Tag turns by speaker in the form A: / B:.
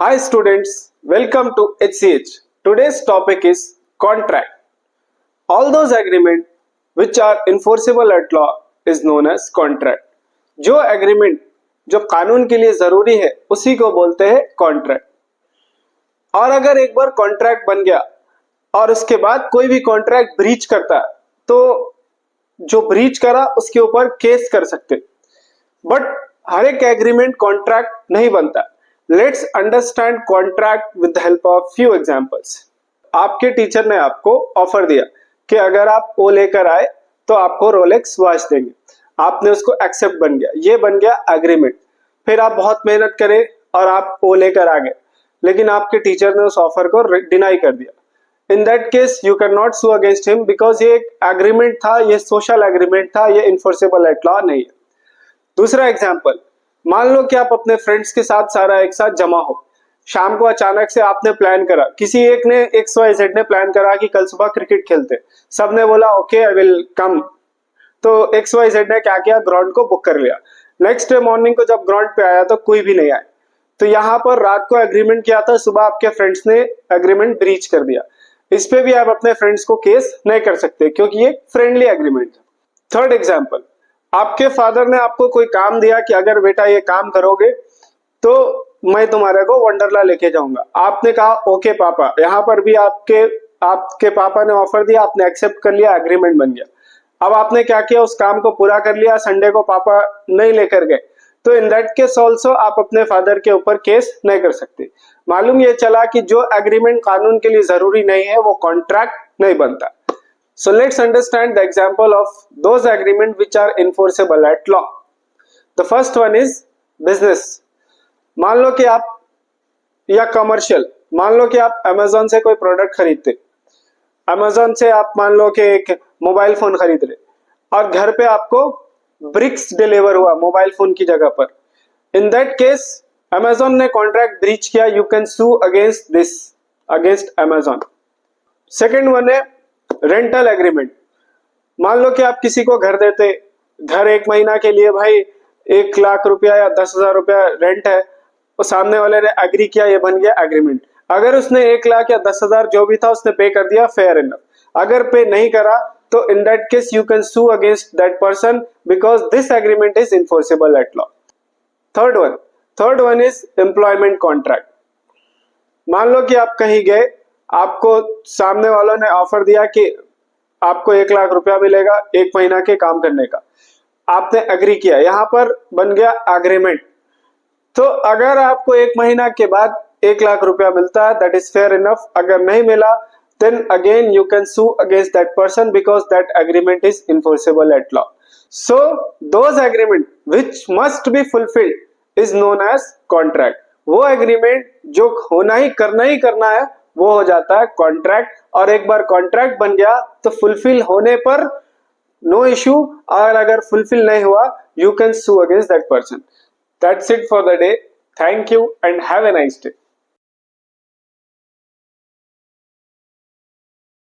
A: Hi students, welcome to HCH. Today's topic is contract. All those agreement which are enforceable at law is known as contract. जो agreement जो कानून के लिए जरूरी है उसी को बोलते हैं contract. और अगर एक बार contract बन गया और उसके बाद कोई भी contract breach करता है तो जो breach करा उसके ऊपर केस कर सकते. बट हर एक एग्रीमेंट कॉन्ट्रैक्ट नहीं बनता. Let's understand contract with the help of few examples. आपके टीचर ने आपको ऑफर दिया कि अगर आप ओ लेकर आए तो आपको रोलेक्स वॉच देंगे. आपने उसको एक्सेप्ट बन गया, ये बन गया एग्रीमेंट. फिर आप बहुत मेहनत करे और आप ओ लेकर आ गए, लेकिन आपके टीचर ने उस ऑफर को डिनाई कर दिया. In that case you can not sue against him because ये एक एग्रीमेंट था, ये सोशल एग्रीमेंट था, ये इन्फोर्सेबल एट लॉ नहीं है. दूसरा एग्जाम्पल, मान लो कि आप अपने फ्रेंड्स के साथ सारा एक साथ जमा हो. शाम को अचानक से आपने प्लान करा, किसी एक ने XYZ ने प्लान करा कि कल सुबह क्रिकेट खेलते. सबने बोला ओके आई विल कम. तो XYZ ने क्या किया, ग्राउंड को बुक कर लिया. नेक्स्ट डे मॉर्निंग को जब ग्राउंड पे आया तो कोई भी नहीं आया. तो यहाँ पर रात को एग्रीमेंट किया था, सुबह आपके फ्रेंड्स ने एग्रीमेंट ब्रीच कर दिया. इस पे भी आप अपने फ्रेंड्स को केस नहीं कर सकते क्योंकि ये फ्रेंडली एग्रीमेंट है. थर्ड एग्जाम्पल, आपके फादर ने आपको कोई काम दिया कि अगर बेटा ये काम करोगे तो मैं तुम्हारे को वंडरला लेके जाऊंगा. आपने कहा ओके पापा. यहाँ पर भी आपके पापा ने ऑफर दिया, आपने एक्सेप्ट कर लिया, एग्रीमेंट बन गया. अब आपने क्या किया, उस काम को पूरा कर लिया. संडे को पापा नहीं लेकर गए तो इन दैट केस ऑल्सो आप अपने फादर के ऊपर केस नहीं कर सकते. मालूम ये चला कि जो एग्रीमेंट कानून के लिए जरूरी नहीं है वो कॉन्ट्रैक्ट नहीं बनता. So let's understand the example of those agreements which are enforceable at law. The first one is business. मान लो कि आप या कमर्शियल, मान लो कि आप Amazon से कोई प्रोडक्ट खरीदते. Amazon से आप मान लो कि एक मोबाइल फोन खरीद रहे और घर पे आपको ब्रिक्स डिलीवर हुआ मोबाइल फोन की जगह पर. इन दैट केस Amazon ने कॉन्ट्रैक्ट ब्रीच किया. You can sue against this, against Amazon. Second one है रेंटल एग्रीमेंट. मान लो कि आप किसी को घर देते, घर एक महीना के लिए भाई 1 लाख रुपया या 10,000 रुपया रेंट है. तो सामने वाले ने एग्री किया, ये बन गया एग्रीमेंट. अगर उसने 1 लाख या 10,000 जो भी था उसने पे कर दिया, फेयर इनफ. अगर पे नहीं करा तो in that case you can sue against that person because this agreement is enforceable at law. Third one is employment contract. मान लो कि आप कहीं गए, आपको सामने वालों ने ऑफर दिया कि आपको 1 लाख रुपया मिलेगा 1 महीना के काम करने का. आपने एग्री किया, यहाँ पर बन गया एग्रीमेंट. तो अगर आपको 1 महीना के बाद 1 लाख रुपया मिलता है, दैट इज फेयर इनफ. अगर नहीं मिला then again you can sue against that person because that agreement is enforceable at law. So those agreement which must be fulfilled is known as contract. वो एग्रीमेंट जो होना ही करना है वो हो जाता है कॉन्ट्रैक्ट. और एक बार कॉन्ट्रैक्ट बन गया तो फुलफिल होने पर नो इश्यू, और अगर फुलफिल नहीं हुआ you can sue against that person. That's it for the day. Thank you and have a nice day.